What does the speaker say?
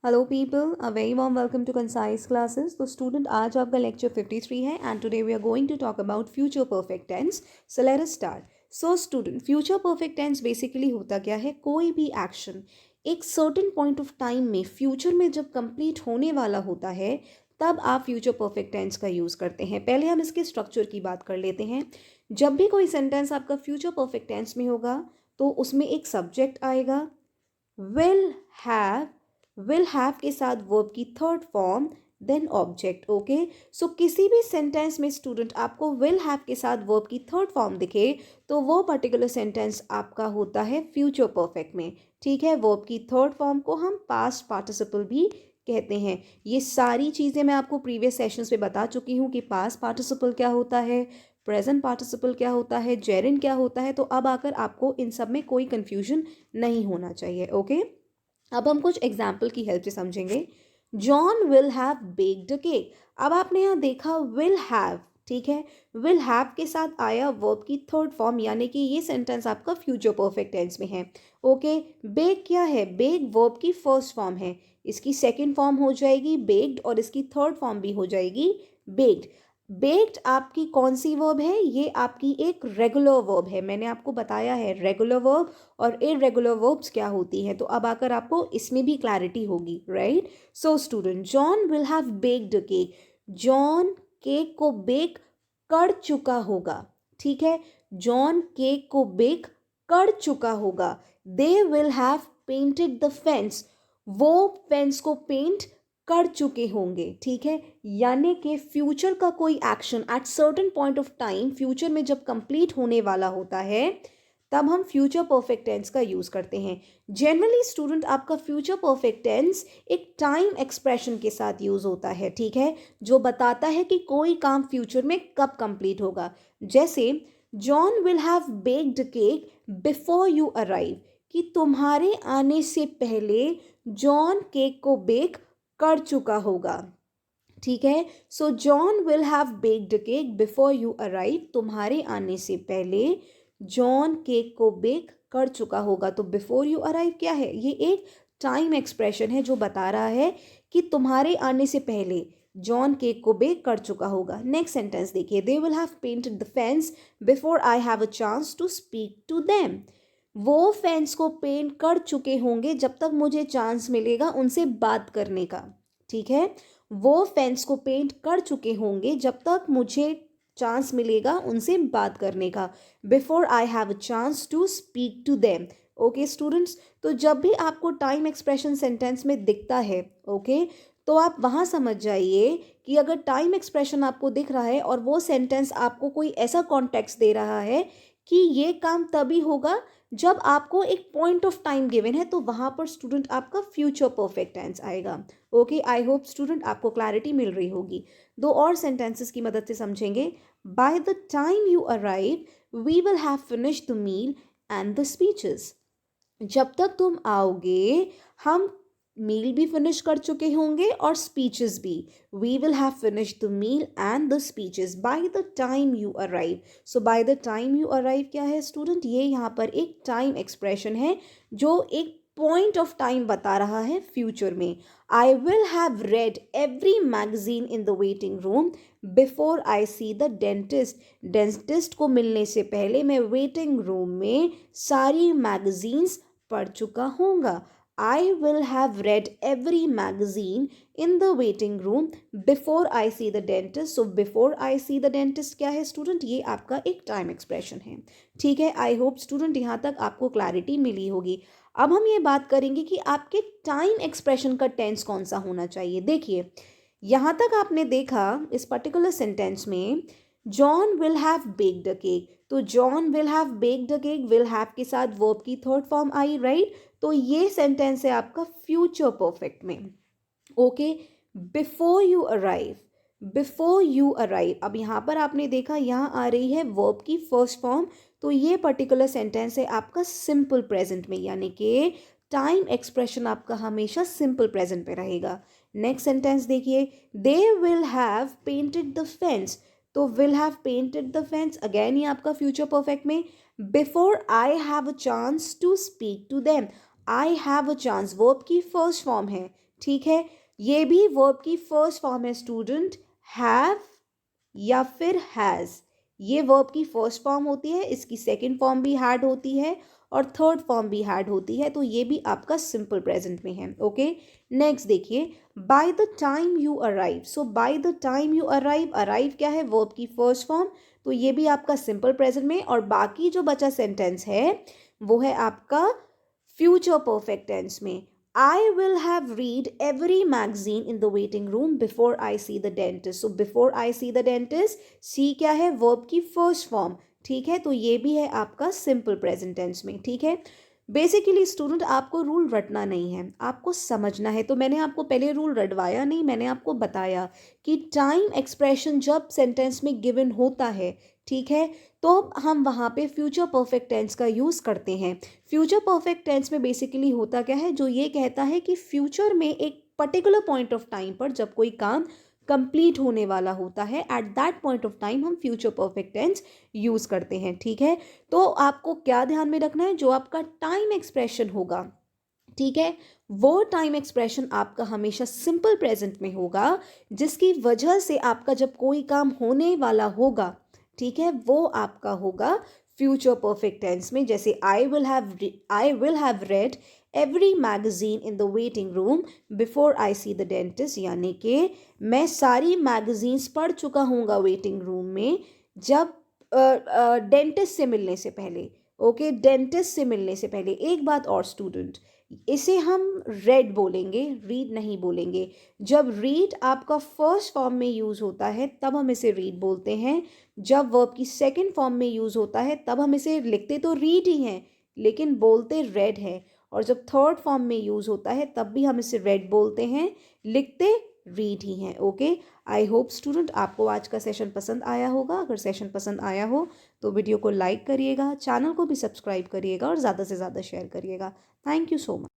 Hello people, a very warm welcome to concise classes. तो student, आज आपका lecture 53 है and today we are going to talk about future perfect tense. So let us start. So student, future perfect tense basically होता क्या है? कोई भी action एक सर्टेन पॉइंट ऑफ टाइम में फ्यूचर में जब कंप्लीट होने वाला होता है तब आप फ्यूचर परफेक्ट टेंस का यूज़ करते हैं। पहले हम इसके स्ट्रक्चर की बात कर लेते हैं। जब भी कोई सेंटेंस आपका फ्यूचर परफेक्ट टेंस में होगा तो उसमें एक सब्जेक्ट आएगा, विल हैव। विल हैव के साथ वर्ब की third form, then object. Okay, so किसी भी सेंटेंस में स्टूडेंट आपको विल हैव के साथ वर्ब की थर्ड फॉर्म दिखे तो वो पर्टिकुलर सेंटेंस आपका होता है फ्यूचर परफेक्ट में। ठीक है, वर्ब की थर्ड फॉर्म को हम पास्ट पार्टिसिपल भी कहते हैं। ये सारी चीज़ें मैं आपको प्रीवियस सेशंस में बता चुकी हूँ कि पास्ट पार्टिसिपल क्या होता है, प्रेजेंट पार्टिसिपल क्या होता है, जेरिन क्या होता है। तो अब आकर आपको इन सब में कोई कंफ्यूजन नहीं होना चाहिए। ओके, अब हम कुछ एग्जाम्पल की हेल्प से समझेंगे। John will have baked cake. अब आपने यहाँ देखा विल हैव, ठीक है, विल हैव के साथ आया वर्ब की थर्ड फॉर्म, यानी कि ये सेंटेंस आपका फ्यूचर परफेक्ट टेंस में है। ओके, बेक क्या है? बेक वर्ब की फर्स्ट फॉर्म है, इसकी सेकेंड फॉर्म हो जाएगी बेक्ड और इसकी थर्ड फॉर्म भी हो जाएगी बेक्ड। बेक्ड आपकी कौन सी वर्ब है? ये आपकी एक रेगुलर वर्ब है। मैंने आपको बताया है रेगुलर वर्ब और इरेगुलर वर्ब्स क्या होती हैं, तो अब आकर आपको इसमें भी क्लैरिटी होगी, right? So student, John will have baked a cake. John cake को बेक कर चुका होगा। ठीक है, जॉन केक को बेक कर चुका होगा। दे will have painted the fence. वो फेंस को पेंट कर चुके होंगे। ठीक है, यानी कि फ्यूचर का कोई action at certain point of time future में जब कंप्लीट होने वाला होता है तब हम फ्यूचर परफेक्ट टेंस का यूज़ करते हैं। जनरली स्टूडेंट, आपका फ्यूचर परफेक्ट टेंस एक टाइम एक्सप्रेशन के साथ यूज़ होता है। ठीक है, जो बताता है कि कोई काम फ्यूचर में कब कंप्लीट होगा। जैसे John will have baked cake before you arrive, कि तुम्हारे आने से पहले जॉन केक को बेक कर चुका होगा। ठीक है, सो John will have baked cake before you arrive, तुम्हारे आने से पहले जॉन केक को बेक कर चुका होगा। तो बिफोर यू अराइव क्या है? ये एक टाइम एक्सप्रेशन है जो बता रहा है कि तुम्हारे आने से पहले जॉन केक को बेक कर चुका होगा। नेक्स्ट सेंटेंस देखिए, they will have painted the fence before I have a chance to speak to them. वो फेंस को पेंट कर चुके होंगे जब तक मुझे चांस मिलेगा उनसे बात करने का। ठीक है, वो फेंस को पेंट कर चुके होंगे जब तक मुझे चांस मिलेगा उनसे बात करने का। Before I have a chance to speak to them. Okay students, तो जब भी आपको टाइम एक्सप्रेशन सेंटेंस में दिखता है, ओके, तो आप वहाँ समझ जाइए कि अगर टाइम एक्सप्रेशन आपको दिख रहा है और वो सेंटेंस आपको कोई ऐसा कॉन्टेक्स्ट दे रहा है कि ये काम तभी होगा जब आपको एक पॉइंट ऑफ टाइम गिवन है, तो वहाँ पर स्टूडेंट आपका फ्यूचर परफेक्ट टेंस आएगा। ओके, आई होप स्टूडेंट आपको क्लैरिटी मिल रही होगी। दो और सेंटेंसेस की मदद से समझेंगे। By the time you arrive we will have finish the meal and the speeches. जब तक तुम आओगे हम मील भी फिनिश कर चुके होंगे और स्पीचेस भी। We will have finish the meal and the speeches by the time you arrive. So by the time you arrive क्या है स्टूडेंट? ये यहाँ पर एक टाइम एक्सप्रेशन है जो एक पॉइंट ऑफ टाइम बता रहा है फ्यूचर में। I will have read every magazine in the waiting room before I see the dentist. Dentist को मिलने से पहले मैं वेटिंग रूम में सारी मैगजीन्स पढ़ चुका होऊंगा। I will have read every magazine in the waiting room before I see the dentist. So before I see the dentist क्या है स्टूडेंट? ये आपका एक टाइम एक्सप्रेशन है। ठीक है, आई होप स्टूडेंट यहाँ तक आपको क्लैरिटी मिली होगी। अब हम ये बात करेंगे कि आपके टाइम एक्सप्रेशन का टेंस कौन सा होना चाहिए। देखिए, यहाँ तक आपने देखा इस पर्टिकुलर सेंटेंस में John will have baked a cake, तो John will have baked a cake, will have के साथ वर्ब की थर्ड फॉर्म आई, राइट? तो ये सेंटेंस है आपका फ्यूचर परफेक्ट में। Okay, before you arrive, before you arrive. अब यहाँ पर आपने देखा यहाँ आ रही है वर्ब की फर्स्ट फॉर्म, तो ये पर्टिकुलर सेंटेंस है आपका सिंपल प्रेजेंट में, यानी कि टाइम एक्सप्रेशन आपका हमेशा सिंपल प्रेजेंट में रहेगा। नेक्स्ट सेंटेंस देखिए, they will have painted the fence, तो will have painted the fence again ये आपका फ्यूचर परफेक्ट में। Before I have a chance to speak to them, I have a chance verb की first form है, ठीक है। ये भी वर्ब की फर्स्ट फॉर्म है स्टूडेंट, हैव या फिर हैज़। ये वर्ब की फर्स्ट फॉर्म होती है, इसकी सेकंड फॉर्म भी हैड होती है और थर्ड फॉर्म भी हैड होती है, तो ये भी आपका सिंपल प्रेजेंट में है। ओके, नेक्स्ट देखिए, bye the time you arrive. So by the time you arrive, arrive क्या है, वर्ब की फर्स्ट फॉर्म, तो ये भी आपका सिंपल प्रेजेंट में। और बाकी जो बचा सेंटेंस है वो है आपका फ्यूचर परफेक्ट टेंस में। I will have read every magazine in the waiting room before I see the dentist. So before I see the dentist, see क्या है, verb की first form, ठीक है। तो ये भी है आपका सिंपल प्रेजेंट टेंस में, ठीक है। बेसिकली स्टूडेंट आपको रूल रटना नहीं है, आपको समझना है। तो मैंने आपको पहले रूल रटवाया नहीं, मैंने आपको बताया कि टाइम एक्सप्रेशन जब सेंटेंस में गिवन होता है, ठीक है, तो हम वहाँ पे फ्यूचर परफेक्ट टेंस का यूज़ करते हैं। फ्यूचर परफेक्ट टेंस में बेसिकली होता क्या है, जो ये कहता है कि फ्यूचर में एक पर्टिकुलर पॉइंट ऑफ टाइम पर जब कोई काम कंप्लीट होने वाला होता है, at that point of time हम फ्यूचर परफेक्ट टेंस यूज़ करते हैं, ठीक है। तो आपको क्या ध्यान में रखना है, जो आपका टाइम एक्सप्रेशन होगा, ठीक है, वो टाइम एक्सप्रेशन आपका हमेशा सिंपल प्रेजेंट में होगा, जिसकी वजह से आपका जब कोई काम होने वाला होगा, ठीक है, वो आपका होगा फ्यूचर परफेक्ट टेंस में। जैसे I will have read every magazine in the waiting room before I see the dentist, यानी कि मैं सारी मैगजीन्स पढ़ चुका हूँगा वेटिंग रूम में जब डेंटिस्ट से मिलने से पहले। ओके, डेंटिस्ट से मिलने से पहले। एक बात और स्टूडेंट, इसे हम रेड बोलेंगे, रीड नहीं बोलेंगे। जब रीड आपका फर्स्ट फॉर्म में यूज़ होता है तब हम इसे रीड बोलते हैं। जब वर्ब की सेकंड फॉर्म में यूज़ होता है तब हम इसे लिखते तो रीड ही हैं लेकिन बोलते रेड है। और जब थर्ड फॉर्म में यूज़ होता है तब भी हम इसे रेड बोलते हैं, लिखते रीड ही हैं। ओके, आई होप स्टूडेंट आपको आज का सेशन पसंद आया होगा। अगर सेशन पसंद आया हो तो वीडियो को लाइक करिएगा, चैनल को भी सब्सक्राइब करिएगा और ज़्यादा से ज़्यादा शेयर करिएगा। Thank you so much.